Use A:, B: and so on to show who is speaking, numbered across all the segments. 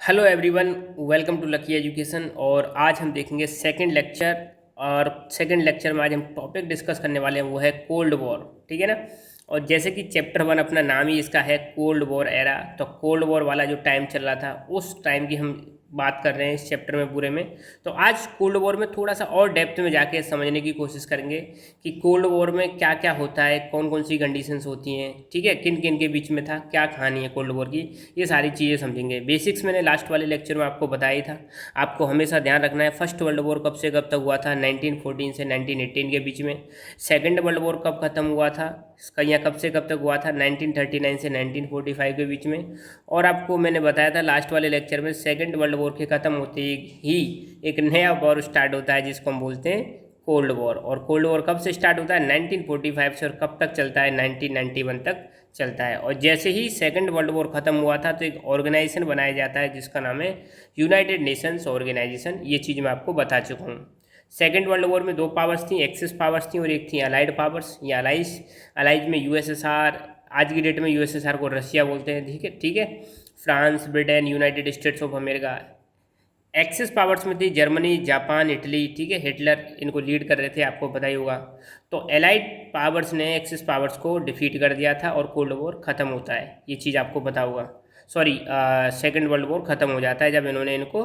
A: Hello everyone, welcome to Lucky Education. और आज हम देखेंगे सेकंड लेक्चर। और सेकंड लेक्चर में आज हम टॉपिक डिस्कस करने वाले हैं, वो है कोल्ड वॉर। ठीक है ना। और जैसे कि चैप्टर 1 अपना नाम ही इसका है कोल्ड वॉर एरा, तो कोल्ड वॉर वाला जो टाइम चल रहा था उस टाइम की हम बात कर रहे हैं इस चैप्टर में पूरे में। तो आज कोल्ड वॉर में थोड़ा सा और डेप्थ में जाके समझने की कोशिश करेंगे कि कोल्ड वॉर में क्या क्या होता है, कौन कौन सी कंडीशंस होती हैं, ठीक है, किन किन के बीच में था, क्या कहानी है कोल्ड वॉर की, ये सारी चीज़ें समझेंगे। बेसिक्स मैंने लास्ट वाले लेक्चर में आपको बताया ही था। आपको हमेशा ध्यान रखना है फर्स्ट वर्ल्ड वॉर कब से कब तक हुआ था, 1914 से 1918 के बीच में। सेकेंड वर्ल्ड वॉर कब खत्म हुआ था, या कब से कब तक हुआ था, 1939 से 1945 के बीच में। और आपको मैंने बताया था लास्ट वाले लेक्चर में सेकेंड वर्ल्ड वॉर के ख़त्म होते ही एक नया वॉर स्टार्ट होता है जिसको हम बोलते हैं कोल्ड वॉर। और कोल्ड वॉर कब से स्टार्ट होता है, 1945 से, और कब तक चलता है, 1991 तक चलता है। और जैसे ही सेकेंड वर्ल्ड वॉर ख़त्म हुआ था तो एक ऑर्गेनाइजेशन बनाया जाता है जिसका नाम है यूनाइटेड नेशंस ऑर्गेनाइजेशन। ये चीज़ मैं आपको बता चुका हूँ। सेकेंड वर्ल्ड वॉर में दो पावर्स थी, एक्सिस पावर्स थी और एक थी अलाइड पावर्स या अलाइज। अलाइज में यूएसएसआर, आज की डेट में यूएसएसआर को रशिया बोलते हैं, ठीक है, ठीक है। France, Britain, United states of America. Axis powers में थी जर्मनी, जापान, इटली, ठीक है, हिटलर इनको लीड कर रहे थे, आपको पता ही होगा। तो एलाइड पावर्स ने एक्सिस पावर्स को डिफीट कर दिया था और कोल्ड वॉर ख़त्म होता है, ये चीज़ आपको पता होगा। सॉरी, सेकेंड वर्ल्ड वॉर ख़त्म हो जाता है जब इन्होंने इनको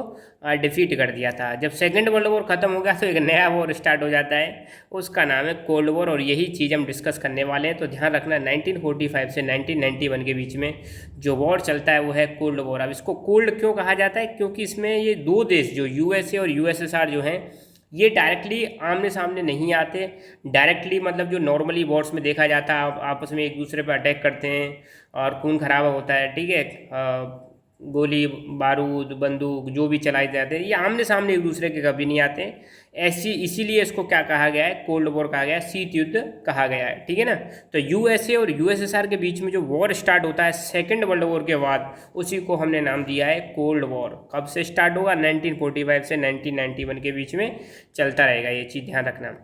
A: डिफीट कर दिया था। जब सेकेंड वर्ल्ड वॉर ख़त्म हो गया तो एक नया वॉर स्टार्ट हो जाता है, उसका नाम है कोल्ड वॉर। और यही चीज़ हम डिस्कस करने वाले हैं। तो ध्यान रखना, 1945 से 1991 के बीच में जो वॉर चलता है वो है कोल्ड वॉर। अब इसको कोल्ड क्यों कहा जाता है, क्योंकि इसमें ये दो देश जो यूएसए और यूएसएसआर जो हैं, ये डायरेक्टली आमने सामने नहीं आते। डायरेक्टली मतलब जो नॉर्मली वॉर्स में देखा जाता है, आपस में एक दूसरे पर अटैक करते हैं और खून खराबा होता है, ठीक है, गोली बारूद बंदूक जो भी चलाए जाते हैं, ये आमने सामने एक दूसरे के कभी नहीं आते हैं। ऐसी इसीलिए इसको क्या कहा गया है, कोल्ड वॉर कहा गया है, शीत युद्ध कहा गया है, ठीक है ना। तो यूएसए और यूएसएसआर के बीच में जो वॉर स्टार्ट होता है सेकेंड वर्ल्ड वॉर के बाद, उसी को हमने नाम दिया है कोल्ड वॉर। कब से स्टार्ट होगा, 1945 से 1991 के बीच में चलता रहेगा, ये चीज़ ध्यान रखना।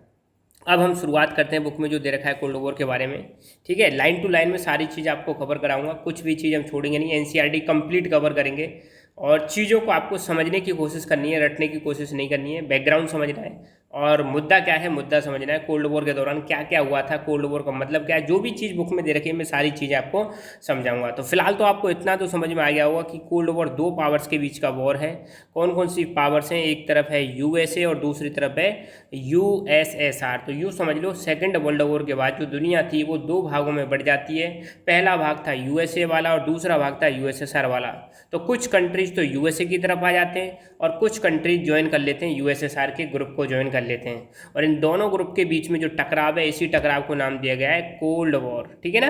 A: अब हम शुरुआत करते हैं बुक में जो दे रखा है कोल्ड वॉर के बारे में, ठीक है। लाइन टू लाइन में सारी चीज़ आपको कवर कराऊंगा, कुछ भी चीज़ हम छोड़ेंगे नहीं, एनसीईआरटी कंप्लीट कवर करेंगे। और चीज़ों को आपको समझने की कोशिश करनी है, रटने की कोशिश नहीं करनी है, बैकग्राउंड समझना है और मुद्दा क्या है, मुद्दा समझना है। कोल्ड वॉर के दौरान क्या क्या हुआ था, कोल्ड वॉर का मतलब क्या है, जो भी चीज़ बुक में दे रखी है मैं सारी चीज़ें आपको समझाऊंगा। तो फिलहाल तो आपको इतना तो समझ में आ गया होगा कि कोल्ड वॉर दो पावर्स के बीच का वॉर है। कौन कौन सी पावर्स हैं, एक तरफ है यूएसए और दूसरी तरफ है यूएसएसआर। तो यूँ समझ लो, सेकेंड वर्ल्ड वॉर के बाद जो दुनिया थी वो दो भागों में बढ़ जाती है। पहला भाग था यूएसए वाला और दूसरा भाग था यूएसएसआर वाला। तो कुछ कंट्रीज तो यूएसए की तरफ आ जाते हैं और कुछ कंट्रीज ज्वाइन कर लेते हैं, यूएसएसआर के ग्रुप को ज्वाइन कर लेते हैं। और इन दोनों ग्रुप के बीच में जो टकराव है, इसी टकराव को नाम दिया गया है कोल्ड वॉर, ठीक है ना।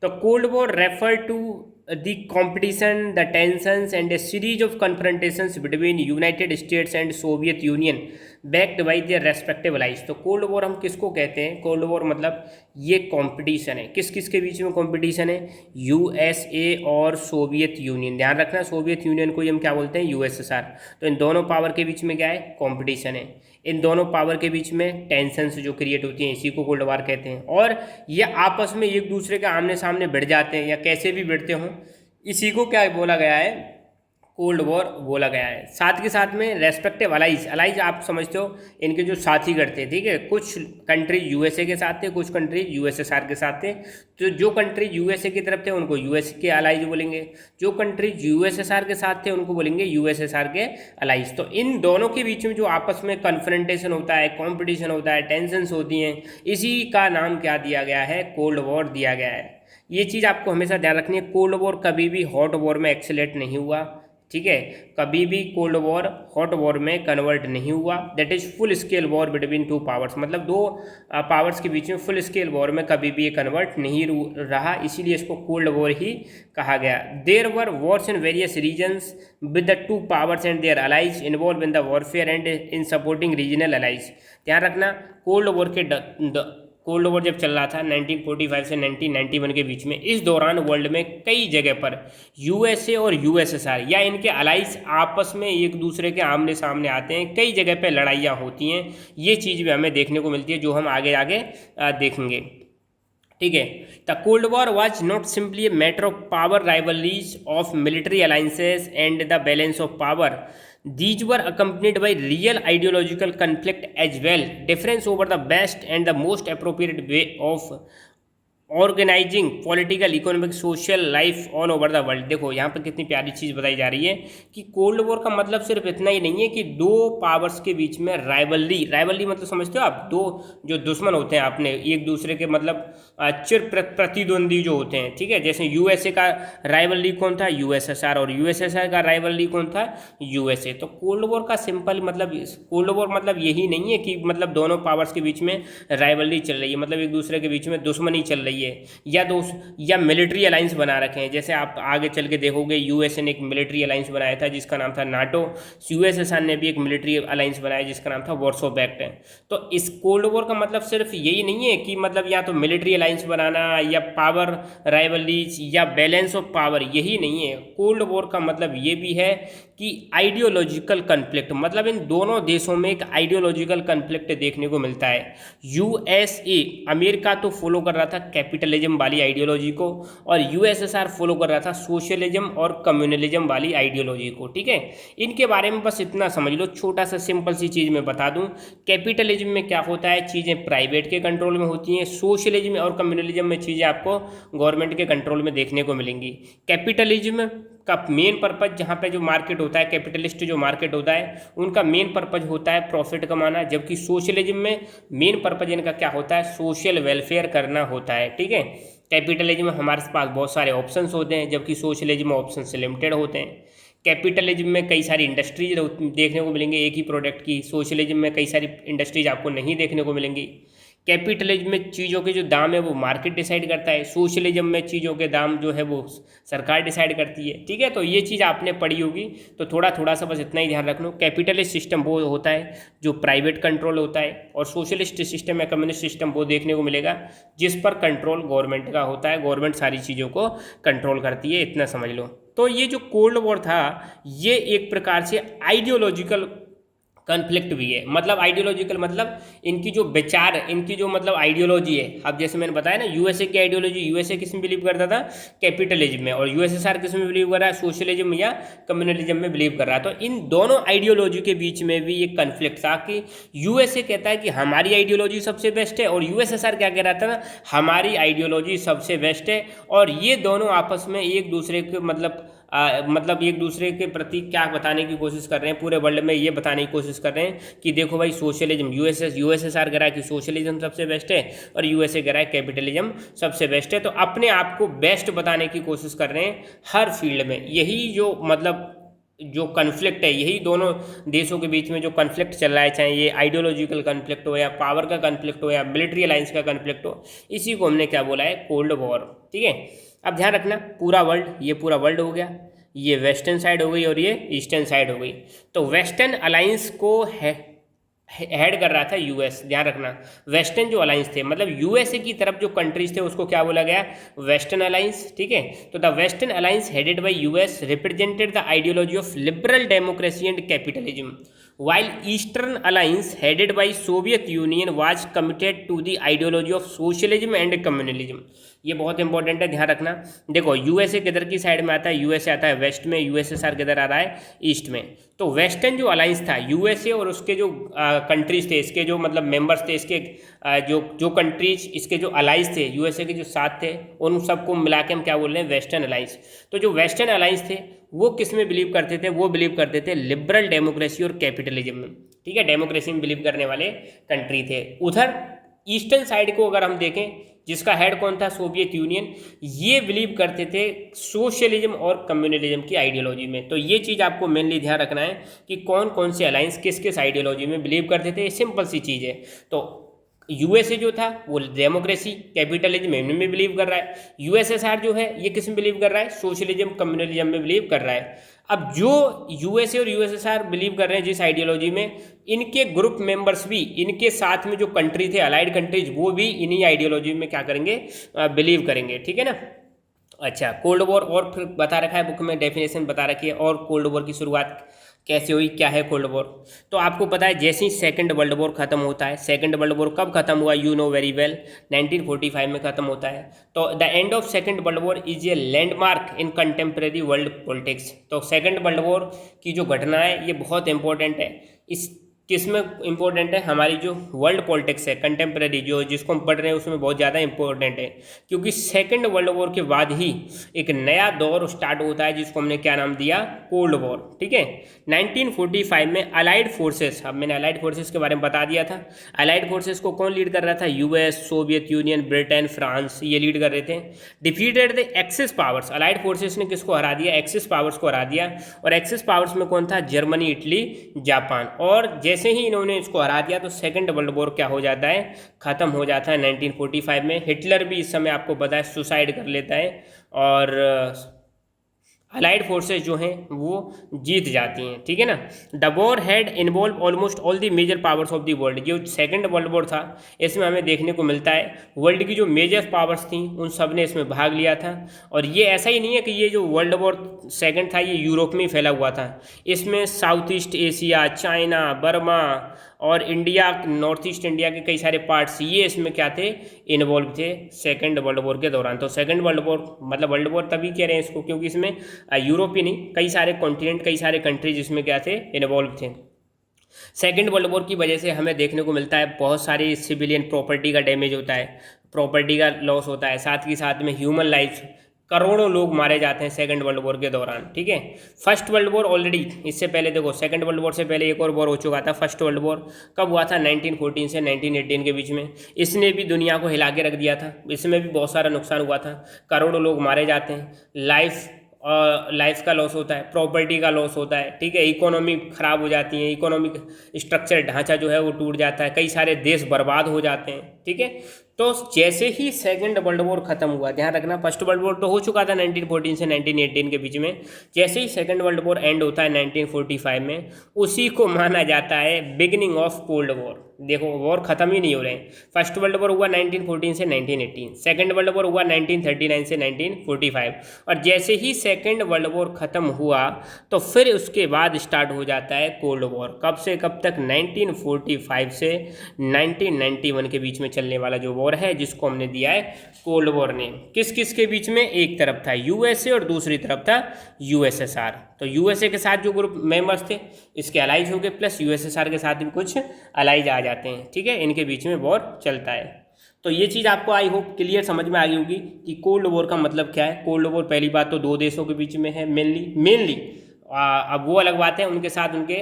A: तो cold war refer to the competition, the tensions and a series of confrontations between United States and Soviet Union backed by their respective allies। तो कोल्ड वॉर हम किसको कहते हैं, कोल्ड वॉर मतलब ये कंपटीशन है, किस किस के बीच में कंपटीशन है, यूएसए और सोवियत यूनियन। ध्यान रखना, सोवियत यूनियन को ही हम क्या बोलते हैं, यूएसएसआर। तो इन दोनों पावर के बीच में क्या है, कंपटीशन है। इन दोनों पावर के बीच में टेंशन्स जो क्रिएट होती हैं, इसी को कोल्ड वॉर कहते हैं। और ये आपस में एक दूसरे के आमने सामने भिड़ जाते हैं या कैसे भी भिड़ते हों, इसी को क्या बोला गया है, कोल्ड वॉर बोला गया है। साथ के साथ में रेस्पेक्टिव अलाइज, अलाइज आप समझते हो, इनके जो साथी करते हैं, ठीक है। कुछ कंट्रीज यूएसए के साथ थे, कुछ कंट्रीज यूएसएसआर के साथ थे। तो जो कंट्रीज यूएसए की तरफ थे उनको यूएसए के अलाइज बोलेंगे, जो कंट्रीज यूएसएसआर के साथ थे उनको बोलेंगे यूएसएसआर के अलाइज। तो इन दोनों के बीच में जो आपस में कन्फ्रंटेशन होता है, कॉम्पिटिशन होता है, टेंशंस होती हैं, इसी का नाम क्या दिया गया है, कोल्ड वॉर दिया गया है। ये चीज़ आपको हमेशा ध्यान रखनी है, कोल्ड वॉर कभी भी हॉट वॉर में एक्सेलेट नहीं हुआ, ठीक है। कभी भी कोल्ड वॉर हॉट वॉर में कन्वर्ट नहीं हुआ। That is full scale war between two powers, मतलब दो पावर्स के बीच में फुल स्केल वॉर में कभी भी ये कन्वर्ट नहीं रहा, इसीलिए इसको कोल्ड वॉर ही कहा गया। There were wars in various regions with the two powers and their allies involve in the warfare and in supporting regional allies. ध्यान रखना, कोल्ड वॉर के कोल्ड वॉर जब चल रहा था 1945 से 1991 के बीच में, इस दौरान वर्ल्ड में कई जगह पर यूएसए और यूएसएसआर या इनके अलाइज आपस में एक दूसरे के आमने सामने आते हैं, कई जगह पर लड़ाइयाँ होती हैं। ये चीज़ भी हमें देखने को मिलती है जो हम आगे आगे देखेंगे। ठीक है। The cold war was not simply a matter of power rivalries of military alliances and the balance of power. These were accompanied by real ideological conflict as well. Difference over the best and the most appropriate way of organising political economic social life all over the world. देखो यहाँ पर कितनी प्यारी चीज़ बताई जा रही है कि कोल्ड वॉर का मतलब सिर्फ इतना ही नहीं है कि दो पावर्स के बीच में राइवलरी मतलब समझते हो आप, दो जो दुश्मन होते हैं अपने एक दूसरे के मतलब चिर प्रतिद्वंदी जो होते हैं, ठीक है. जैसे यूएसए का राइवलरी कौन था, यूएसएसआर, और यूएसएसआर का राइवलरी कौन था, यूएसए. तो कोल्ड वॉर का सिंपल मतलब, कोल्ड वॉर मतलब यही नहीं है कि मतलब दोनों पावर्स के बीच में राइवलरी चल रही है, मतलब एक दूसरे के बीच में दुश्मनी चल रही है या मिलिट्री अलायंस बना रखे हैं. जैसे आप आगे चल के देखोगे यूएसए ने एक मिलिट्री अलायंस बनाया था जिसका नाम था नाटो. यूएसएसआर ने भी एक मिलिट्री अलायंस बनाया जिसका नाम था वॉर्सो पैक्ट. तो इस कोल्ड वॉर का मतलब सिर्फ यही नहीं है कि मतलब या तो मिलिट्री अलायंस बनाना या पावर राइवलरीज या बैलेंस ऑफ पावर, यही नहीं है. कोल्ड वॉर का मतलब ये भी है कि आइडियोलॉजिकल कन्फ्लिक्ट, मतलब इन दोनों देशों में एक आइडियोलॉजिकल कन्फ्लिक्ट देखने को मिलता है. यूएसए अमेरिका तो फॉलो कर रहा था कैपिटलिज्म वाली आइडियोलॉजी को, और यूएसएसआर फॉलो कर रहा था सोशलिज्म और कम्युनलिज्म वाली आइडियोलॉजी को. ठीक है, इनके बारे में बस इतना समझ लो. छोटा सा सिंपल सी चीज़ मैं बता दूं, कैपिटलिज्म में क्या होता है, चीज़ें प्राइवेट के कंट्रोल में होती हैं. सोशलिज्म और कम्युनलिज्म में चीज़ें आपको गवर्नमेंट के कंट्रोल में देखने को मिलेंगी. कैपिटलिज्म का मेन पर्पज, जहाँ पे जो मार्केट होता है, कैपिटलिस्ट जो मार्केट होता है, उनका मेन पर्पज होता है प्रॉफिट कमाना, जबकि सोशलिज्म में मेन पर्पज इनका क्या होता है, सोशल वेलफेयर करना होता है. ठीक है, कैपिटलिज्म में हमारे पास बहुत सारे ऑप्शंस होते हैं जबकि सोशलिज्म में ऑप्शन से लिमिटेड होते हैं. कैपिटलिज्म में कई सारी इंडस्ट्रीज देखने को मिलेंगे एक ही प्रोडक्ट की, सोशलिज्म में कई सारी इंडस्ट्रीज आपको नहीं देखने को मिलेंगी. कैपिटलिज्म में चीज़ों के जो दाम है वो मार्केट डिसाइड करता है, सोशलिज्म में चीज़ों के दाम जो है वो सरकार डिसाइड करती है. ठीक है, तो ये चीज़ आपने पढ़ी होगी, तो थोड़ा सा बस इतना ही ध्यान रखना. कैपिटलिस्ट सिस्टम वो होता है जो प्राइवेट कंट्रोल होता है, और सोशलिस्ट सिस्टम या कम्युनिस्ट सिस्टम वो देखने को मिलेगा जिस पर कंट्रोल गवर्नमेंट का होता है, गवर्नमेंट सारी चीज़ों को कंट्रोल करती है. इतना समझ लो. तो ये जो कोल्ड वॉर था ये एक प्रकार से आइडियोलॉजिकल कन्फ्लिक्ट भी है. मतलब आइडियोलॉजिकल मतलब इनकी जो विचार, इनकी जो मतलब आइडियोलॉजी है. अब जैसे मैंने बताया ना, यूएसए की आइडियोलॉजी, यूएसए किस में बिलीव करता था, कैपिटलिज्म में, और यूएसएसआर किस में बिलीव कर रहा है, सोशलिज्म या कम्युनलिज्म में बिलीव कर रहा है. तो इन दोनों आइडियोलॉजी के बीच में भी एक कन्फ्लिक्ट था कि यूएसए कहता है कि हमारी आइडियोलॉजी सबसे बेस्ट है, और यूएसएसआर क्या कह रहा था ना, हमारी आइडियोलॉजी सबसे बेस्ट है. और ये दोनों आपस में एक दूसरे के मतलब एक दूसरे के प्रति क्या बताने की कोशिश कर रहे हैं, पूरे वर्ल्ड में ये बताने की कोशिश कर रहे हैं कि देखो भाई सोशलिज्म, यूएसएसआर कह रहा है कि सोशलिज्म सबसे बेस्ट है और यूएसए कह रहा है कैपिटलिज्म सबसे बेस्ट है. तो अपने आप को बेस्ट बताने की कोशिश कर रहे हैं हर फील्ड में. यही जो मतलब जो कन्फ्लिक्ट है, यही दोनों देशों के बीच में जो कन्फ्लिक्ट चल रहा है, चाहे ये आइडियोलॉजिकल कन्फ्लिक्ट हो या पावर का कन्फ्लिक्ट हो या मिलिट्री अलायंस का कन्फ्लिक्ट हो, इसी को हमने क्या बोला है, कोल्ड वॉर. ठीक है, अब ध्यान रखना, पूरा वर्ल्ड, ये पूरा वर्ल्ड हो गया, ये वेस्टर्न साइड हो गई और ये ईस्टर्न साइड हो गई. तो वेस्टर्न अलायंस को हेड कर रहा था यूएस. ध्यान रखना, वेस्टर्न जो अलायंस थे, मतलब यूएसए की तरफ जो कंट्रीज थे उसको क्या बोला गया, वेस्टर्न अलायंस. ठीक है, तो the western alliance headed by US represented the ideology of liberal democracy and capitalism, while Eastern Alliance headed by Soviet Union was committed to the ideology of socialism and communalism. ये बहुत important है, ध्यान रखना. देखो USA किधर की side में आता है, यूएसए आता है वेस्ट में, यूएसएसआर किधर आ रहा है, ईस्ट में. तो वेस्टर्न जो अलायंस था, यूएसए और उसके जो कंट्रीज थे, इसके जो मतलब मेंबर्स थे, इसके जो कंट्रीज, इसके जो अलायंस थे, यूएसए के जो साथ थे, उन सबको मिला के हम क्या बोल रहे हैं, वेस्टर्न अलायंस. तो जो वेस्टर्न अलायंस थे वो किस में बिलीव करते थे, वो बिलीव करते थे लिबरल डेमोक्रेसी और कैपिटलिज्म में. ठीक है, डेमोक्रेसी में बिलीव करने वाले कंट्री थे. उधर ईस्टर्न साइड को अगर हम देखें, जिसका हेड कौन था, सोवियत यूनियन, ये बिलीव करते थे सोशलिज्म और कम्युनलिज्म की आइडियोलॉजी में. तो ये चीज़ आपको मेनली ध्यान रखना है कि कौन कौन से अलायंस किस किस आइडियोलॉजी में बिलीव करते थे. सिंपल सी चीज़ है. तो यूएसए जो था वो डेमोक्रेसी कैपिटलिज्म में बिलीव कर रहा है, यूएसएसआर जो है ये किस में बिलीव कर रहा है, सोशलिज्म कम्युनलिज्म में बिलीव कर रहा है. अब जो यूएसए और यूएसएसआर बिलीव कर रहे हैं जिस आइडियोलॉजी में, इनके ग्रुप मेंबर्स भी, इनके साथ में जो कंट्री थे अलाइड कंट्रीज, वो भी इन्हीं आइडियोलॉजी में क्या करेंगे, बिलीव करेंगे. ठीक है ना. अच्छा, कोल्ड वॉर और फिर बता रखा है बुक में, डेफिनेशन बता रखी है, और कोल्ड वॉर की शुरुआत कैसे हुई, क्या है कोल्ड वॉर। तो आपको पता है जैसे ही सेकंड वर्ल्ड वॉर खत्म होता है, सेकंड वर्ल्ड वॉर कब खत्म हुआ, यू नो वेरी वेल, 1945 में खत्म होता है। तो the end of second world war is a landmark in contemporary world politics. तो सेकंड वर्ल्ड वॉर की जो घटना है ये बहुत इंपॉर्टेंट है। इस किस में इंपॉर्टेंट है, हमारी जो वर्ल्ड पॉलिटिक्स है कंटेम्प्रेरी जो जिसको हम पढ़ रहे हैं उसमें बहुत ज़्यादा इंपॉर्टेंट है, क्योंकि सेकंड वर्ल्ड वॉर के बाद ही एक नया दौर स्टार्ट होता है जिसको हमने क्या नाम दिया, कोल्ड वॉर। ठीक है, 1945 में अलाइड फोर्सेस, अब मैंने अलाइड फोर्सेस के बारे में बता दिया था। अलाइड फोर्सेस को कौन लीड कर रहा था, US, Soviet union, Britain, France, ये लीड कर रहे थे। Defeated the axis powers, allied forces ने किसको हरा दिया, एक्सिस पावर्स को हरा दिया। और एक्सिस पावर्स में कौन था, जर्मनी, इटली, जापान। और जैसे ही इन्होंने इसको हरा दिया तो सेकंड वर्ल्ड वॉर क्या हो जाता है, खत्म हो जाता है 1945 में। हिटलर भी इस समय आपको पता है सुसाइड कर लेता है, और अलाइड फोर्सेस जो हैं वो जीत जाती हैं। ठीक है ना। The war had involve almost all the major powers of the world. जो सेकंड वर्ल्ड वॉर था इसमें हमें देखने को मिलता है वर्ल्ड की जो मेजर पावर्स थी उन सब ने इसमें भाग लिया था। और ये ऐसा ही नहीं है कि ये जो वर्ल्ड वॉर सेकंड था ये यूरोप में ही फैला हुआ था, इसमें south east Asia, China, Burma और इंडिया, नॉर्थ ईस्ट इंडिया के कई सारे पार्ट्स ये इसमें क्या थे, इन्वॉल्व थे सेकंड वर्ल्ड वॉर के दौरान। तो सेकंड वर्ल्ड वॉर मतलब वर्ल्ड वॉर तभी कह रहे हैं इसको क्योंकि इसमें यूरोप ही नहीं कई सारे कॉन्टिनेंट, कई सारे कंट्रीज इसमें क्या थे, इन्वॉल्व थे। सेकेंड वर्ल्ड वॉर की वजह से हमें देखने को मिलता है बहुत सारी सिविलियन प्रॉपर्टी का डैमेज होता है, प्रॉपर्टी का लॉस होता है, साथ ही साथ में ह्यूमन लाइफ, करोड़ों लोग मारे जाते हैं सेकंड वर्ल्ड वॉर के दौरान। ठीक है। फर्स्ट वर्ल्ड वॉर ऑलरेडी, इससे पहले देखो सेकंड वर्ल्ड वॉर से पहले एक और वॉर हो चुका था। फर्स्ट वर्ल्ड वॉर कब हुआ था, 1914 से 1918 के बीच में। इसने भी दुनिया को हिला के रख दिया था, इसमें भी बहुत सारा नुकसान हुआ था, करोड़ों लोग मारे जाते हैं, लाइफ का लॉस होता है, प्रॉपर्टी का लॉस होता है। ठीक है। इकोनॉमी खराब हो जाती है, इकोनॉमिक स्ट्रक्चर ढांचा जो है वो टूट जाता है, कई सारे देश बर्बाद हो जाते हैं। ठीक है। तो जैसे ही सेकंड वर्ल्ड वॉर खत्म हुआ, ध्यान रखना फर्स्ट वर्ल्ड वॉर तो हो चुका था 1914 से 1918 के बीच में, जैसे ही सेकंड वर्ल्ड वॉर एंड होता है 1945 में, उसी को माना जाता है बिगिनिंग ऑफ कोल्ड वॉर। देखो वॉर खत्म ही नहीं हो रहे हैं। फर्स्ट वर्ल्ड वॉर हुआ 1914 से 1918, सेकंड वर्ल्ड वॉर हुआ 1939 से 1945, और जैसे ही सेकंड वर्ल्ड वॉर खत्म हुआ तो फिर उसके बाद स्टार्ट हो जाता है कोल्ड वॉर। कब से कब तक, 1945 से 1991 के बीच में चलने वाला जो वॉर है जिसको हमने दिया है कोल्ड वॉर नेम। किस किस के बीच में, एक तरफ था यूएसए और दूसरी तरफ था यूएसएसआर। तो यूएसए के साथ जो ग्रुप मेंबर्स थे इसके अलाइज हो गए, प्लस यूएसएसआर के साथ भी कुछ अलाइज आ जाते हैं। ठीक है। इनके बीच में वॉर चलता है। तो ये चीज़ आपको आई होप क्लियर समझ में आ गई होगी कि कोल्ड वॉर का मतलब क्या है। कोल्ड वॉर पहली बात तो दो देशों के बीच में है मेनली। अब वो अलग बात है, उनके साथ उनके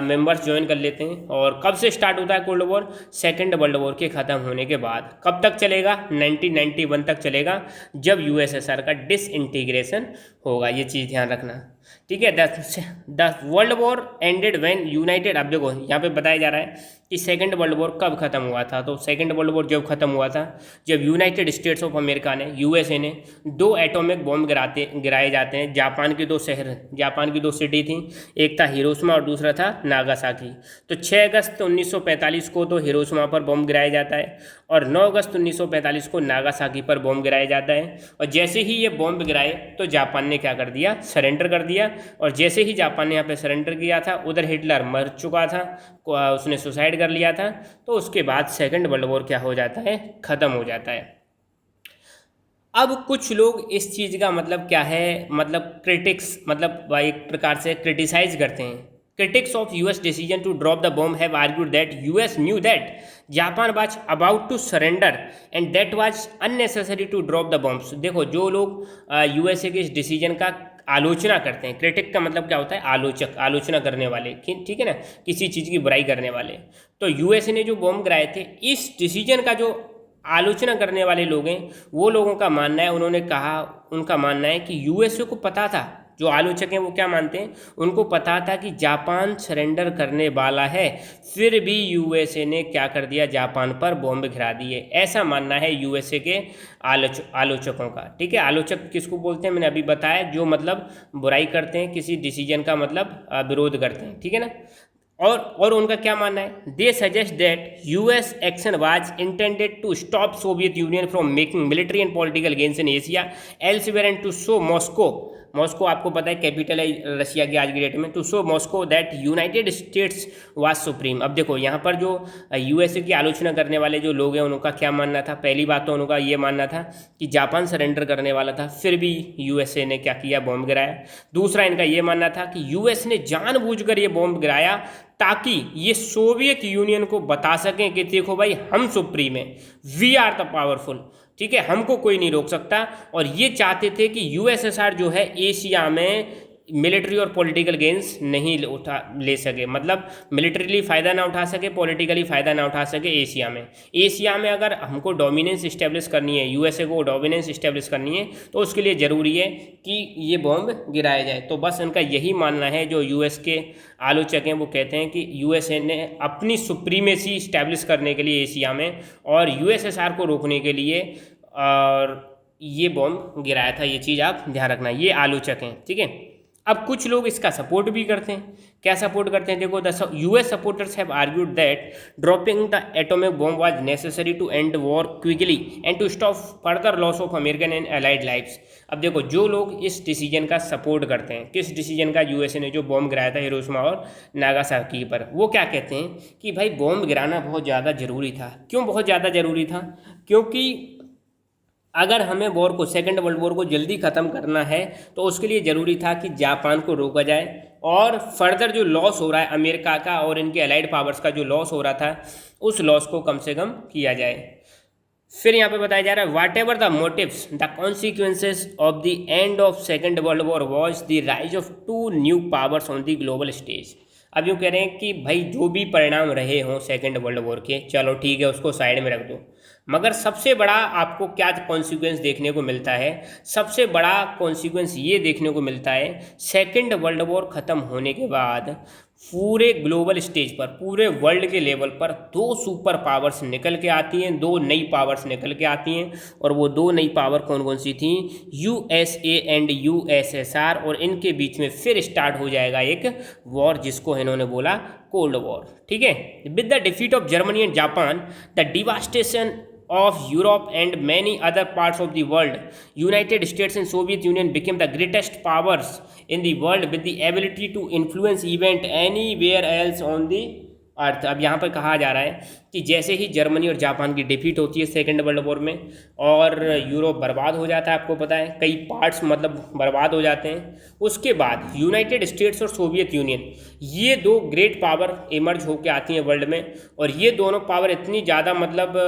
A: मेंबर्स ज्वाइन कर लेते हैं। और कब से स्टार्ट होता है cold war, second world war के ख़त्म होने के बाद। कब तक चलेगा, 1991 तक चलेगा, जब यूएसएसआर का डिसइंटीग्रेशन होगा। ये चीज़ ध्यान रखना। ठीक है। The world war ended when United, अब देखो यहाँ पे बताया जा रहा है कि सेकंड वर्ल्ड वॉर कब खत्म हुआ था। तो सेकंड वर्ल्ड वॉर जब खत्म हुआ था जब यूनाइटेड स्टेट्स ऑफ अमेरिका ने, यूएसए ने, 2 एटॉमिक बॉम्ब गिराए जाते हैं। जापान की 2 शहर, जापान की 2 सिटी थी, एक था हिरोशिमा और दूसरा था नागासाकी। तो 6 अगस्त 1945 को तो हिरोशिमा पर बॉम्ब गिराया जाता है और 9 अगस्त 1945 को नागासाकी पर बॉम्ब गिराया जाता है। और जैसे ही ये बॉम्ब गिराए तो जापान ने क्या कर दिया, सरेंडर कर दिया। और जैसे ही जापान ने यहाँ पे सरेंडर किया था उधर हिटलर मर चुका था, उसने सुसाइड कर लिया था। तो उसके बाद सेकंड वर्ल्ड वॉर क्या हो जाता है, ख़त्म हो जाता है। अब कुछ लोग इस चीज़ का मतलब क्या है, मतलब क्रिटिक्स, मतलब एक प्रकार से क्रिटिसाइज करते हैं। Critics of US decision to drop the bomb have argued that US knew that Japan was about to surrender and that was unnecessary to drop the bombs. देखो जो लोग यूएसए के इस डिसीजन का आलोचना करते हैं, क्रिटिक का मतलब क्या होता है, आलोचक, आलोचना करने वाले, ठीक है ना, किसी चीज़ की बुराई करने वाले। तो यूएसए ने जो बॉम्ब गिराए थे, इस डिसीजन का जो आलोचना करने वाले लोग हैं वो लोगों का मानना है, उन्होंने कहा, उनका मानना है कि यूएसए को पता था, जो आलोचक हैं वो क्या मानते हैं, उनको पता था कि जापान सरेंडर करने वाला है, फिर भी यूएसए ने क्या कर दिया, जापान पर बॉम्ब गिरा दिए। ऐसा मानना है यूएसए के आलोचकों का। ठीक है। आलोचक किसको बोलते हैं, मैंने अभी बताया, जो मतलब बुराई करते हैं किसी डिसीजन का, मतलब विरोध करते हैं। ठीक है ना। और उनका क्या मानना है, they suggest that US action was intended to stop Soviet Union from making military and political gains in Asia elsewhere and to show Moscow, Moscow आपको पता है कैपिटल है रशिया की आज की डेट में, to show Moscow that United States was supreme. अब देखो यहाँ पर जो यूएसए की आलोचना करने वाले जो लोग हैं उनका क्या मानना था, पहली बात तो उनका ये मानना था कि जापान सरेंडर करने वाला था, फिर भी यूएसए ने क्या किया, बॉम्ब गिराया। दूसरा इनका ये मानना था कि यूएस ने जानबूझकर ये बॉम्ब गिराया ताकि ये सोवियत यूनियन को बता सकें कि देखो भाई हम सुप्रीम हैं, वी आर द पावरफुल, ठीक है, हमको कोई नहीं रोक सकता। और ये चाहते थे कि यूएसएसआर जो है एशिया में मिलिट्री और पॉलिटिकल गेन्स नहीं ले सके, मतलब मिलिट्रीली फ़ायदा ना उठा सके, पॉलिटिकली फ़ायदा ना उठा सके एशिया में। एशिया में अगर हमको डोमिनेंस इस्टेब्लिश करनी है, यूएसए को डोमिनेंस इस्टेब्लिश करनी है, तो उसके लिए ज़रूरी है कि ये बॉम्ब गिराया जाए। तो बस इनका यही मानना है, जो यूएस के आलोचक हैं वो कहते हैं कि यूएसए ने अपनी सुप्रीमेसी इस्टेब्लिश करने के लिए एशिया में और यूएसएसआर को रोकने के लिए और ये बॉम्ब गिराया था। ये चीज़ आप ध्यान रखना, ये आलोचक हैं, ठीक है। अब कुछ लोग इसका सपोर्ट भी करते हैं, क्या सपोर्ट करते हैं, देखो the US supporters have argued that dropping the atomic bomb was necessary to end war quickly and to stop further loss of American and allied lives. अब देखो जो लोग इस डिसीजन का सपोर्ट करते हैं, किस डिसीजन का, यूएसए ने जो बॉम्ब गिराया था हिरोशिमा और नागासाकी पर, वो क्या कहते हैं कि भाई बॉम्ब गिराना बहुत ज़्यादा ज़रूरी था। क्यों बहुत ज़्यादा ज़रूरी था, क्योंकि अगर हमें वॉर को, सेकेंड वर्ल्ड वॉर को जल्दी ख़त्म करना है तो उसके लिए ज़रूरी था कि जापान को रोका जाए और फर्दर जो लॉस हो रहा है अमेरिका का और इनके अलाइड पावर्स का जो लॉस हो रहा था, उस लॉस को कम से कम किया जाए। फिर यहाँ पे बताया जा रहा है whatever the motives the consequences of the end of second world war was the rise of two new powers on the global stage. अब यूँ कह रहे हैं कि भाई जो भी परिणाम रहे हों सेकेंड वर्ल्ड वॉर के, चलो ठीक है उसको साइड में रख दो, मगर सबसे बड़ा आपको क्या कॉन्सिक्वेंस देखने को मिलता है, सबसे बड़ा कॉन्सिक्वेंस ये देखने को मिलता है सेकेंड वर्ल्ड वॉर ख़त्म होने के बाद पूरे ग्लोबल स्टेज पर, पूरे वर्ल्ड के लेवल पर दो सुपर पावर्स निकल के आती हैं, दो नई पावर्स निकल के आती हैं। और वो दो नई पावर कौन कौन सी थी, यूएसए एंड यूएसएसआर, और इनके बीच में फिर स्टार्ट हो जाएगा एक वॉर जिसको इन्होंने बोला कोल्ड वॉर, ठीक है। With the defeat of Germany and Japan, the devastation of Europe and many other parts of the world, United States and Soviet Union became the greatest powers in the world with the ability to influence event anywhere else on the earth। अब यहाँ पर कहा जा रहा है कि जैसे ही Germany और जापान की डिफीट होती है सेकेंड वर्ल्ड वॉर में और यूरोप बर्बाद हो जाता है, आपको पता है कई पार्ट्स मतलब बर्बाद हो जाते हैं, उसके बाद यूनाइटेड स्टेट्स और सोवियत यूनियन, ये दो ग्रेट पावर इमर्ज होकर आती हैं वर्ल्ड में। और ये दोनों पावर इतनी ज़्यादा मतलब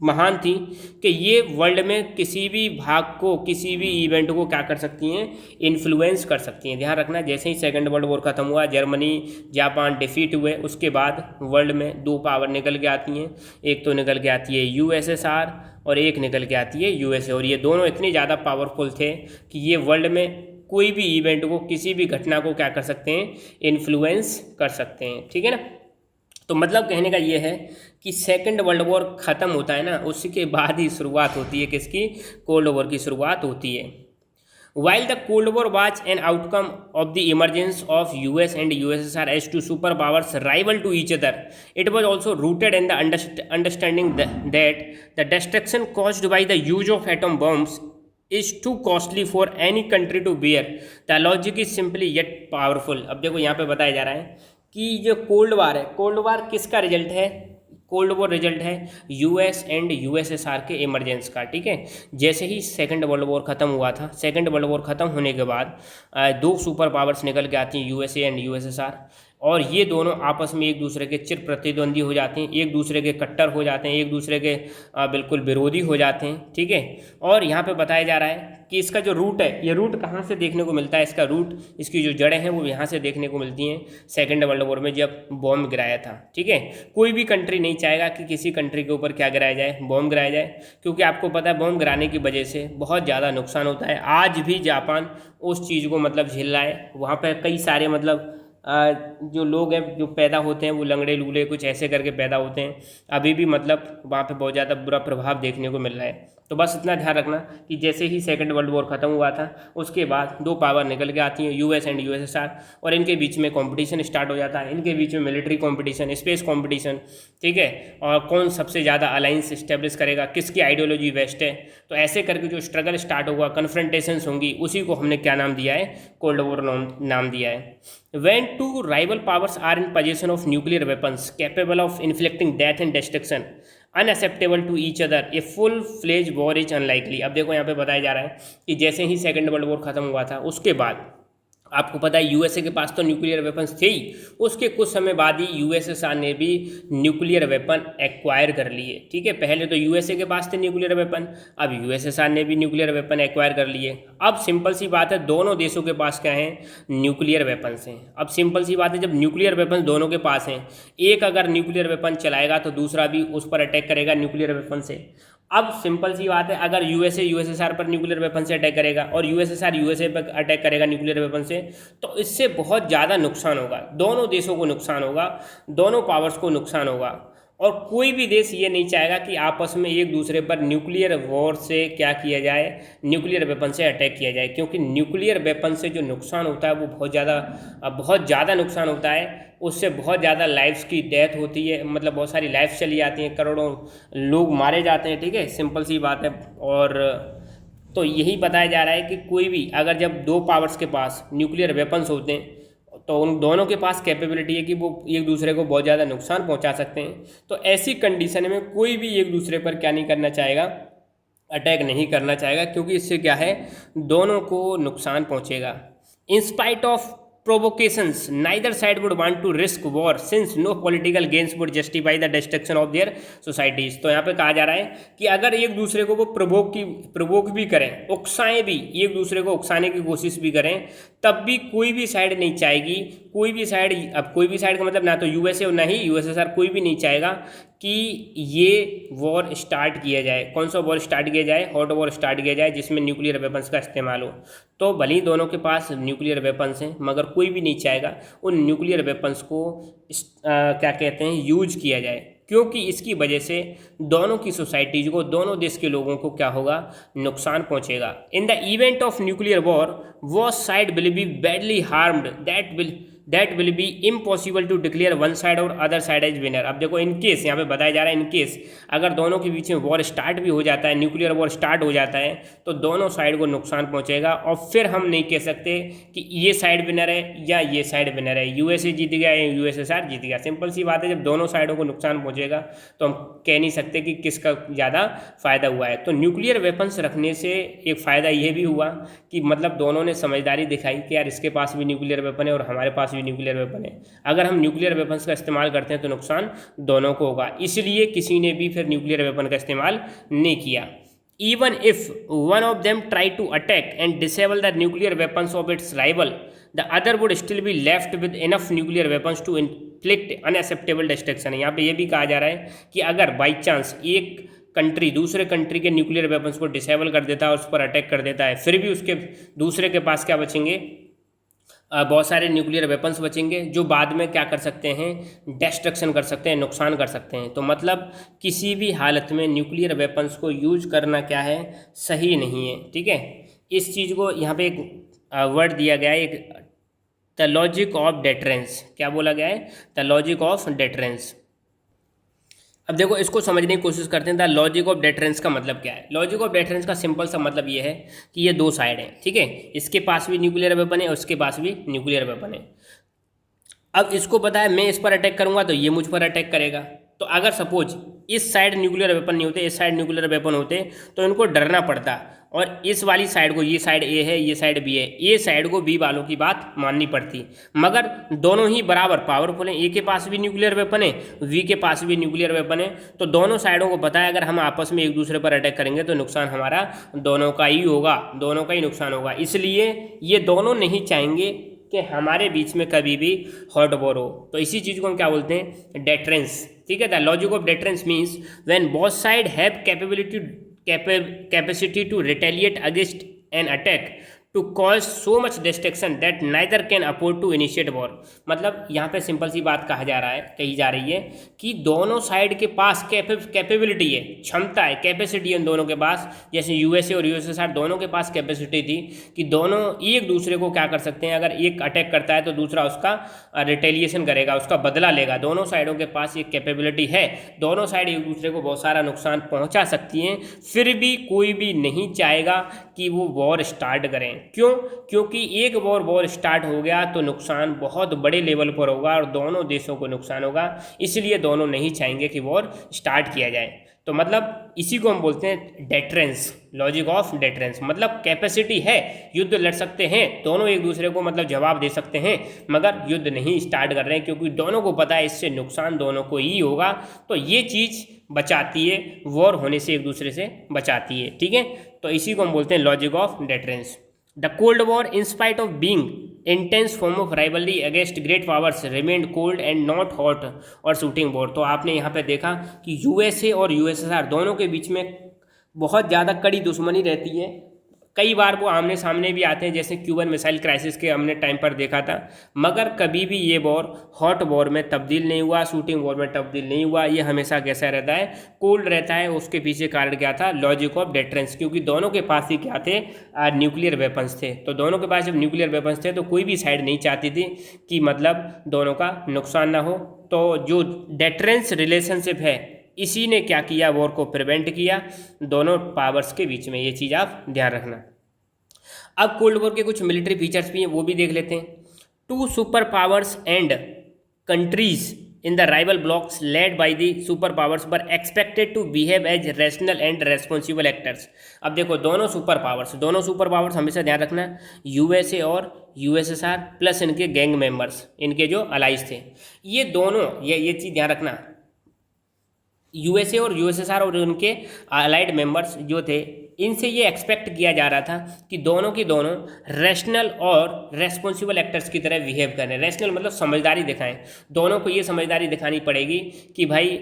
A: महान थी कि ये वर्ल्ड में किसी भी भाग को, किसी भी इवेंट को क्या कर सकती हैं, इन्फ्लुएंस कर सकती हैं। ध्यान रखना, जैसे ही सेकंड वर्ल्ड वॉर खत्म हुआ, जर्मनी जापान डिफीट हुए, उसके बाद वर्ल्ड में दो पावर निकल के आती हैं, एक तो निकल के आती है यूएसएसआर और एक निकल के आती है यूएसए। और ये दोनों इतनी ज़्यादा पावरफुल थे कि ये वर्ल्ड में कोई भी इवेंट को, किसी भी घटना को क्या कर सकते हैं, इन्फ्लुएंस कर सकते हैं, ठीक है ना। तो मतलब कहने का ये है कि सेकंड वर्ल्ड वॉर ख़त्म होता है ना, उसके बाद ही शुरुआत होती है किसकी, कोल्ड वॉर की शुरुआत होती है। While the Cold War was an outcome of the emergence of US and USSR as two superpowers rival to each other, it was also rooted in the understanding that the destruction caused by the use of atom bombs is too costly for any country to bear. The logic is simply yet powerful। अब देखो यहाँ पे बताया जा रहा है कि जो कोल्ड वार है, कोल्ड वार किसका रिजल्ट है, कोल्ड वॉर रिजल्ट है यूएस एंड यूएसएसआर के इमरजेंस का, ठीक है। जैसे ही सेकंड वर्ल्ड वॉर ख़त्म हुआ था, सेकंड वर्ल्ड वॉर ख़त्म होने के बाद दो सुपर पावर्स निकल के आती हैं, यूएसए एंड यूएसएसआर, और ये दोनों आपस में एक दूसरे के चिर प्रतिद्वंदी हो जाते हैं, एक दूसरे के कट्टर हो जाते हैं, एक दूसरे के बिल्कुल विरोधी हो जाते हैं, ठीक है। और यहाँ पे बताया जा रहा है कि इसका जो रूट है, ये रूट कहाँ से देखने को मिलता है, इसका रूट, इसकी जो जड़ें हैं वो यहाँ से देखने को मिलती हैं सेकेंड वर्ल्ड वॉर में जब बॉम्ब गिराया था, ठीक है। कोई भी कंट्री नहीं चाहेगा कि किसी कंट्री के ऊपर क्या गिराया जाए, बॉम्ब गिराया जाए, क्योंकि आपको पता है बॉम्ब गिराने की वजह से बहुत ज़्यादा नुकसान होता है। आज भी जापान उस चीज़ को मतलब झेल रहा है, वहाँ पर कई सारे मतलब जो लोग हैं जो पैदा होते हैं वो लंगड़े लूले कुछ ऐसे करके पैदा होते हैं, अभी भी मतलब वहाँ पे बहुत ज़्यादा बुरा प्रभाव देखने को मिल रहा है। तो बस इतना ध्यान रखना कि जैसे ही सेकेंड वर्ल्ड वॉर ख़त्म हुआ था उसके बाद दो पावर निकल के आती हैं, यूएस एंड यूएसएसआर, और इनके बीच में कंपटीशन स्टार्ट हो जाता है, इनके बीच में मिलिट्री कंपटीशन, स्पेस कंपटीशन, ठीक है, और कौन सबसे ज़्यादा अलायंस इस्टेब्लिश करेगा, किसकी आइडियोलॉजी बेस्ट है। तो ऐसे करके जो स्ट्रगल स्टार्ट होगा, कन्फ्रंटेशंस होंगी, उसी को हमने क्या नाम दिया है, कोल्ड वॉर नाम दिया है। When two rival powers are in possession of nuclear weapons capable of inflicting death and destruction unacceptable to each other, a full-fledged war is unlikely। अब देखो यहाँ पे बताया जा रहा है कि जैसे ही सेकेंड वर्ल्ड वॉर खत्म हुआ था उसके बाद आपको पता है यूएसए के पास तो न्यूक्लियर वेपन्स थे ही, उसके कुछ समय बाद ही यूएसएसआर ने भी न्यूक्लियर वेपन एक्वायर कर लिए, ठीक है। पहले तो यूएसए के पास थे न्यूक्लियर वेपन, अब यूएसएसआर ने भी न्यूक्लियर वेपन एक्वायर कर लिए। अब सिंपल सी बात है, दोनों देशों के पास क्या है, न्यूक्लियर वेपन्स हैं। अब सिंपल सी बात है, जब न्यूक्लियर वेपन्स दोनों के पास हैं, एक अगर न्यूक्लियर वेपन चलाएगा तो दूसरा भी उस पर अटैक करेगा न्यूक्लियर वेपन से। अब सिंपल सी बात है, अगर यूएसए यूएसएसआर पर न्यूक्लियर वेपन से अटैक करेगा और यूएसएसआर यूएसए पर अटैक करेगा न्यूक्लियर वेपन से, तो इससे बहुत ज़्यादा नुकसान होगा, दोनों देशों को नुकसान होगा, दोनों पावर्स को नुकसान होगा। और कोई भी देश ये नहीं चाहेगा कि आपस में एक दूसरे पर न्यूक्लियर वॉर से क्या किया जाए, न्यूक्लियर वेपन से अटैक किया जाए, क्योंकि न्यूक्लियर वेपन से जो नुकसान होता है वो बहुत ज़्यादा नुकसान होता है। उससे बहुत ज़्यादा लाइफ्स की डेथ होती है, मतलब बहुत सारी लाइफ्स चली जाती हैं, करोड़ों लोग मारे जाते हैं, ठीक है, सिंपल सी बात है। और तो यही बताया जा रहा है कि कोई भी अगर जब दो पावर्स के पास न्यूक्लियर वेपन्स होते हैं तो उन दोनों के पास कैपेबिलिटी है कि वो एक दूसरे को बहुत ज़्यादा नुकसान पहुंचा सकते हैं। तो ऐसी कंडीशन में कोई भी एक दूसरे पर क्या नहीं करना चाहेगा, अटैक नहीं करना चाहेगा, क्योंकि इससे क्या है, दोनों को नुकसान पहुंचेगा। In spite of provocations, neither side would want to risk war since no political gains would justify the destruction of their societies। तो यहाँ पे कहा जा रहा है कि अगर एक दूसरे को वो प्रवोक भी करें, उकसाएं भी, एक दूसरे को उकसाने की कोशिश भी करें, तब भी कोई भी साइड नहीं चाहेगी, कोई भी साइड, अब कोई भी साइड का मतलब ना तो यूएसए और ना ही यूएसएसआर, कोई भी नहीं चाहेगा कि ये वॉर स्टार्ट किया जाए। कौन सा वॉर स्टार्ट किया जाए, हॉट वॉर स्टार्ट किया जाए जिसमें न्यूक्लियर वेपन्स का इस्तेमाल हो। तो भले ही दोनों के पास न्यूक्लियर वेपन्स हैं, मगर कोई भी नहीं चाहेगा उन न्यूक्लियर वेपन्स को क्या कहते हैं, यूज किया जाए, क्योंकि इसकी वजह से दोनों की सोसाइटीज को, दोनों देश के लोगों को क्या होगा, नुकसान पहुंचेगा। In the event of nuclear war side will be badly harmed that will be impossible to declare one side और अदर साइड एज विनर। अब देखो, इन केस यहाँ पे बताया जा रहा है, इन केस अगर दोनों के बीच में वॉर स्टार्ट भी हो जाता है, न्यूक्लियर वॉर स्टार्ट हो जाता है, तो दोनों साइड को नुकसान पहुंचेगा। और फिर हम नहीं कह सकते कि ये साइड विनर है या ये साइड विनर है, यूएसए जीत गया या यूएसएसआर जीत गया। सिंपल सी बात है, जब दोनों साइडों को नुकसान पहुंचेगा तो हम कह नहीं सकते कि किसका ज़्यादा फ़ायदा हुआ है। तो न्यूक्लियर वेपन्स रखने से एक फ़ायदा ये भी हुआ कि मतलब दोनों ने समझदारी दिखाई कि यार इसके पास भी न्यूक्लियर वेपन है और हमारे पास भी न्यूक्लियर वेपन है, अगर हम न्यूक्लियर वेपन्स का इस्तेमाल करते हैं तो नुकसान दोनों को होगा। इसलिए किसी ने भी फिर न्यूक्लियर वेपन का इस्तेमाल नहीं किया। Even if one of them tried to attack and disable the nuclear weapons of its rival, the other would still be left with enough nuclear weapons to inflict unacceptable destruction। यहाँ पे ये भी कहा जा रहा है कि अगर बाई चांस एक कंट्री दूसरे कंट्री के न्यूक्लियर वेपन्स को डिसेबल कर देता है, उस पर अटैक कर देता है, फिर भी उसके दूसरे के पास क्या बचेंगे, बहुत सारे न्यूक्लियर वेपन्स बचेंगे जो बाद में क्या कर सकते हैं, डिस्ट्रक्शन कर सकते हैं, नुकसान कर सकते हैं। तो मतलब किसी भी हालत में न्यूक्लियर वेपन्स को यूज करना क्या है, सही नहीं है, ठीक है। इस चीज़ को यहाँ पे एक वर्ड दिया गया है, एक द लॉजिक ऑफ डेटरेंस। क्या बोला गया है, द लॉजिक ऑफ डेटरेंस। अब देखो, इसको समझने की कोशिश करते हैं। द लॉजिक ऑफ डेटरेंस का मतलब क्या है। लॉजिक ऑफ डेटरेंस का सिंपल सा मतलब ये है कि ये दो साइड हैं, ठीक है, इसके पास भी न्यूक्लियर वेपन है और उसके पास भी न्यूक्लियर वेपन है। अब इसको पता है मैं इस पर अटैक करूंगा तो ये मुझ पर अटैक करेगा। तो अगर सपोज इस साइड न्यूक्लियर वेपन नहीं होते, इस साइड न्यूक्लियर वेपन होते, तो इनको डरना पड़ता, और इस वाली साइड को, ये साइड ए है, ये साइड बी है, ये साइड को बी वालों की बात माननी पड़ती। मगर दोनों ही बराबर पावरफुल हैं, ए के पास भी न्यूक्लियर वेपन है, वी के पास भी न्यूक्लियर वेपन है। तो दोनों साइडों को पता है अगर हम आपस में एक दूसरे पर अटैक करेंगे तो नुकसान हमारा दोनों का ही होगा, दोनों का ही नुकसान होगा। इसलिए ये दोनों नहीं चाहेंगे कि हमारे बीच में कभी भी हॉट वॉर हो। तो इसी चीज़ को हम क्या बोलते हैं, डेटरेंस, ठीक है। The logic of deterrence means when both side have capacity to retaliate against an attack to cause so much destruction that neither can afford to initiate war. मतलब यहाँ पे सिंपल सी बात कही जा रही है कि दोनों साइड के पास कैपेबिलिटी है, क्षमता है, कैपेसिटी है उन दोनों के पास। जैसे यूएसए और यूएसएसआर दोनों के पास कैपेसिटी थी कि दोनों एक दूसरे को क्या कर सकते हैं, अगर एक अटैक करता है तो दूसरा उसका रिटेलिएशन करेगा, उसका बदला लेगा। दोनों साइडों के पास एक कैपेबिलिटी है, दोनों साइड एक दूसरे को बहुत सारा नुकसान पहुंचा सकती हैं, फिर भी कोई भी नहीं चाहेगा कि वो वॉर स्टार्ट करें। क्यों? क्योंकि एक वॉर स्टार्ट हो गया तो नुकसान बहुत बड़े लेवल पर होगा और दोनों देशों को नुकसान होगा, इसलिए दोनों नहीं चाहेंगे कि वॉर स्टार्ट किया जाए। तो मतलब इसी को हम बोलते हैं डेटरेंस, लॉजिक ऑफ डेटरेंस। मतलब कैपेसिटी है, युद्ध लड़ सकते हैं दोनों, एक दूसरे को मतलब जवाब दे सकते हैं, मगर युद्ध नहीं स्टार्ट कर रहे हैं क्योंकि दोनों को पता है इससे नुकसान दोनों को ही होगा। तो ये चीज़ बचाती है, वॉर होने से एक दूसरे से बचाती है। ठीक है, तो इसी को हम बोलते हैं logic of deterrence. The cold war in spite of being intense form of rivalry against great powers remained cold and not hot और शूटिंग वॉर। तो आपने यहाँ पे देखा कि यूएसए और यूएसएसआर दोनों के बीच में बहुत ज़्यादा कड़ी दुश्मनी रहती है, कई बार वो आमने सामने भी आते हैं, जैसे क्यूबन मिसाइल क्राइसिस के हमने टाइम पर देखा था, मगर कभी भी ये वॉर हॉट वॉर में तब्दील नहीं हुआ, शूटिंग वॉर में तब्दील नहीं हुआ। ये हमेशा कैसा रहता है, कोल्ड रहता है। उसके पीछे कारण क्या था, लॉजिक ऑफ डेटरेंस, क्योंकि दोनों के पास ही क्या थे, न्यूक्लियर वेपन्स थे। तो दोनों के पास जब न्यूक्लियर वेपन्स थे तो कोई भी साइड नहीं चाहती थी कि मतलब दोनों का नुकसान ना हो। तो जो डेटरेंस रिलेशनशिप है, इसी ने क्या किया, वॉर को प्रिवेंट किया दोनों पावर्स के बीच में। ये चीज़ आप ध्यान रखना। अब कोल्ड वॉर के कुछ मिलिट्री फीचर्स भी हैं, वो भी देख लेते हैं। Two super powers and countries in the rival blocks led by the super powers were expected to behave as rational and responsible actors. अब देखो दोनों सुपर पावर्स हमेशा ध्यान रखना, यूएसए और यूएसएसआर प्लस इनके गैंग मेंबर्स, इनके जो अलाइज थे, ये दोनों ये चीज़ ध्यान रखना, यूएसए और यूएसएसआर और उनके अलाइड मेंबर्स जो थे, इनसे ये एक्सपेक्ट किया जा रहा था कि दोनों की दोनों रैशनल और रेस्पॉन्सिबल एक्टर्स की तरह बिहेव करें। रैशनल मतलब समझदारी दिखाएं, दोनों को ये समझदारी दिखानी पड़ेगी कि भाई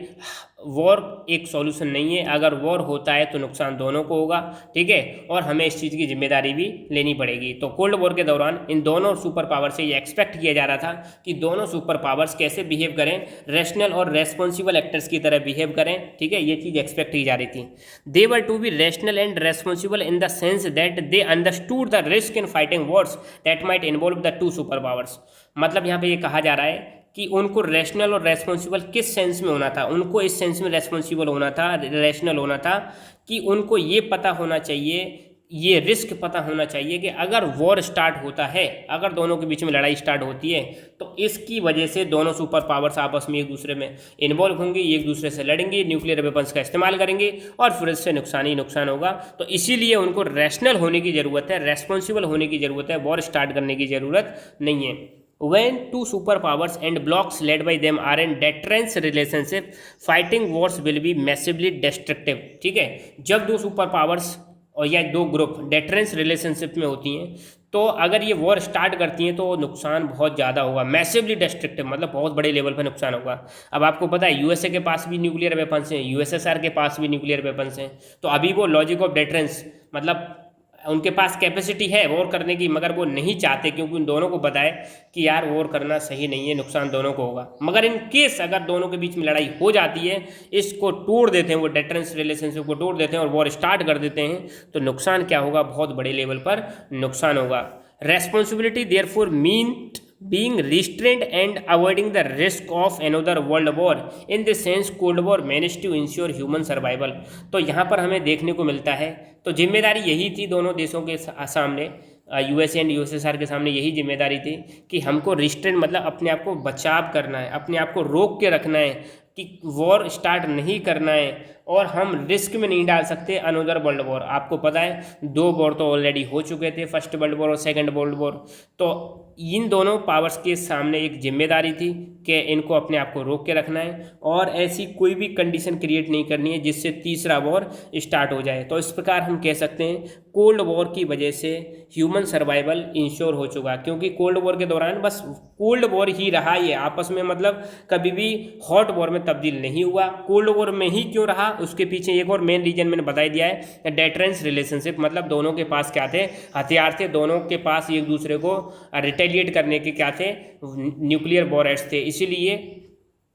A: वॉर एक सॉल्यूशन नहीं है, अगर वॉर होता है तो नुकसान दोनों को होगा, ठीक है, और हमें इस चीज़ की जिम्मेदारी भी लेनी पड़ेगी। तो कोल्ड वॉर के दौरान इन दोनों सुपर पावर से ये एक्सपेक्ट किया जा रहा था कि दोनों सुपर पावर्स कैसे बिहेव करें, रैशनल और रेस्पॉन्सिबल एक्टर्स की तरह बिहेव करें, ठीक है, ये चीज़ एक्सपेक्ट की जा रही थी। They were to be rational and responsible in the sense that they understood the risk in fighting wars that might involve the two super powers. मतलब यहाँ पे ये कहा जा रहा है कि उनको रैशनल और रेस्पॉन्सिबल किस सेंस में होना था, उनको इस सेंस में रेस्पॉन्सिबल होना था, रैशनल होना था कि उनको ये पता होना चाहिए, ये रिस्क पता होना चाहिए कि अगर वॉर स्टार्ट होता है, अगर दोनों के बीच में लड़ाई स्टार्ट होती है तो इसकी वजह से दोनों सुपर पावर्स आपस में एक दूसरे में इन्वॉल्व होंगे, एक दूसरे से लड़ेंगे, न्यूक्लियर वेपन्स का इस्तेमाल करेंगे और फिर इससे नुकसान ही नुकसान होगा। तो इसीलिए उनको रैशनल होने की ज़रूरत है, रेस्पॉन्सिबल होने की ज़रूरत है, वॉर स्टार्ट करने की ज़रूरत नहीं है। When two superpowers and blocks led by them are in deterrence relationship, fighting wars will be massively destructive। ठीक है, जब दो सुपर पावर्स और या दो ग्रुप डेटरेंस रिलेशनशिप में होती हैं तो अगर ये वॉर स्टार्ट करती हैं तो नुकसान बहुत ज़्यादा होगा, मैसिवली डिस्ट्रक्टिव मतलब बहुत बड़े लेवल पर नुकसान होगा। अब आपको पता है यूएसए के पास भी न्यूक्लियर वेपन्स हैं, यूएसएसआर के पास भी न्यूक्लियर वेपन्स हैं, तो अभी वो लॉजिक ऑफ डेटरेंस मतलब उनके पास कैपेसिटी है वॉर करने की, मगर वो नहीं चाहते क्योंकि उन दोनों को पता है कि यार वॉर करना सही नहीं है, नुकसान दोनों को होगा। मगर इन केस अगर दोनों के बीच में लड़ाई हो जाती है, इसको तोड़ देते हैं, वो डेटरेंस रिलेशनशिप को तोड़ देते हैं और वॉर स्टार्ट कर देते हैं, तो नुकसान क्या होगा, बहुत बड़े लेवल पर नुकसान होगा। Responsibility therefore mean being restrained and avoiding the risk of another world war in the sense cold war managed to ensure human survival। तो यहाँ पर हमें देखने को मिलता है, तो जिम्मेदारी यही थी दोनों देशों के सामने, यूएसए एंड यूएसएसआर के सामने यही जिम्मेदारी थी कि हमको रिस्ट्रेन मतलब अपने आप को बचाव करना है, अपने आप को रोक के रखना है कि वॉर स्टार्ट नहीं करना है और हम रिस्क में नहीं डाल सकते अनदर वर्ल्ड वॉर। आपको पता है 2 वॉर तो ऑलरेडी हो चुके थे, फर्स्ट वर्ल्ड वॉर और सेकंड वर्ल्ड वॉर। तो इन दोनों पावर्स के सामने एक जिम्मेदारी थी कि इनको अपने आप को रोक के रखना है और ऐसी कोई भी कंडीशन क्रिएट नहीं करनी है जिससे तीसरा वॉर स्टार्ट हो जाए। तो इस प्रकार हम कह सकते हैं कोल्ड वॉर की वजह से ह्यूमन सर्वाइवल इंश्योर हो चुका, क्योंकि कोल्ड वॉर के दौरान बस कोल्ड वॉर ही रहा ये आपस में, मतलब कभी भी हॉट वॉर में तब्दील नहीं हुआ। कोल्ड वॉर में ही क्यों रहा, उसके पीछे एक और मेन रीजन मैंने बता दिया है, डेटरेंस रिलेशनशिप, मतलब दोनों के पास क्या थे, हथियार थे, दोनों के पास एक दूसरे को रिटेलिएट करने के क्या थे, न्यूक्लियर वॉरेट्स थे। इसीलिए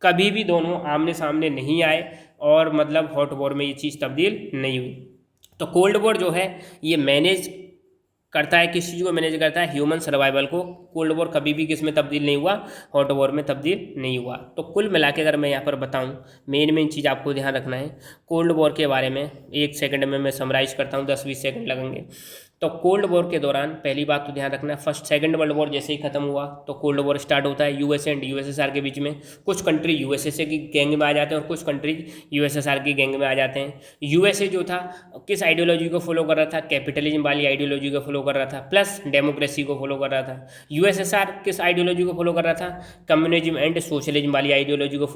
A: कभी भी दोनों आमने सामने नहीं आए और मतलब हॉट वॉर में ये चीज़ तब्दील नहीं हुई। तो कोल्ड वॉर जो है ये मैनेज करता है, किस चीज़ को मैनेज करता है, ह्यूमन सर्वाइवल को। कोल्ड वॉर कभी भी किस में तब्दील नहीं हुआ, हॉट वॉर में तब्दील नहीं हुआ। तो कुल मिला के अगर मैं यहाँ पर बताऊँ, मेन चीज़ आपको ध्यान रखना है कोल्ड वॉर के बारे में। 1 सेकंड में मैं समराइज करता हूँ, 10-20 सेकंड लगेंगे। तो कोल्ड वॉर के दौरान पहली बात तो ध्यान रखना, फर्स्ट सेकंड वर्ल्ड वॉर जैसे ही खत्म हुआ तो कोल्ड वॉर स्टार्ट होता है यूएसए एंड यूएसएसआर के बीच में। कुछ कंट्री यूएसएसए की गैंग में आ जाते हैं और कुछ कंट्री यूएसएसआर की गैंग में आ जाते हैं। यूएसए जो था किस आइडियोलॉजी को फॉलो कर रहा था, कैपिटलिज्म वाली आइडियोलॉजी को फॉलो कर रहा था, प्लस डेमोक्रेसी को फॉलो कर रहा था। यूएसएसआर किस आइडियोलॉजी को फॉलो कर रहा था, कम्युनिज्म एंड सोशलिज्म वाली आइडियोलॉजी को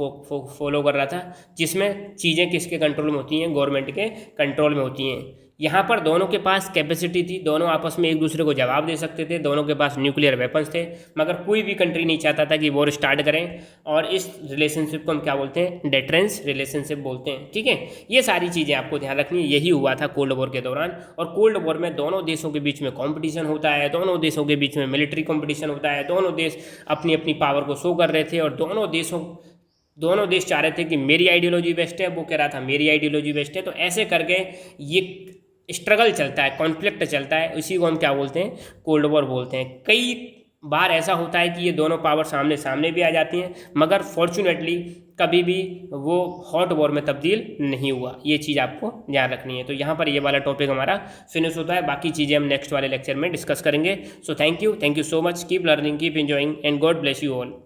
A: फॉलो कर रहा था, जिसमें चीज़ें किसके कंट्रोल में होती हैं, गवर्नमेंट के कंट्रोल में होती हैं। यहाँ पर दोनों के पास कैपेसिटी थी, दोनों आपस में एक दूसरे को जवाब दे सकते थे, दोनों के पास न्यूक्लियर वेपन्स थे, मगर कोई भी कंट्री नहीं चाहता था कि वॉर स्टार्ट करें। और इस रिलेशनशिप को हम क्या बोलते हैं, डेटरेंस रिलेशनशिप बोलते हैं। ठीक है, ये सारी चीज़ें आपको ध्यान रखनी है। यही हुआ था कोल्ड वॉर के दौरान। और कोल्ड वॉर में दोनों देशों के बीच में कॉम्पिटिशन होता है, दोनों देशों के बीच में मिलिट्री कॉम्पिटिशन होता है, दोनों देश अपनी अपनी पावर को शो कर रहे थे और दोनों देश चाह रहे थे कि मेरी आइडियोलॉजी बेस्ट है, वो कह रहा था मेरी आइडियोलॉजी बेस्ट है। तो ऐसे करके ये स्ट्रगल चलता है, कॉन्फ्लिक्ट चलता है, इसी को हम क्या बोलते हैं, कोल्ड वॉर बोलते हैं। कई बार ऐसा होता है कि ये दोनों पावर सामने सामने भी आ जाती हैं, मगर फॉर्चुनेटली कभी भी वो हॉट वॉर में तब्दील नहीं हुआ। ये चीज़ आपको ध्यान रखनी है। तो यहाँ पर ये वाला टॉपिक हमारा फिनिश होता है, बाकी चीज़ें हम नेक्स्ट वाले लेक्चर में डिस्कस करेंगे। So thank you so much, keep learning, keep enjoying and God bless you all.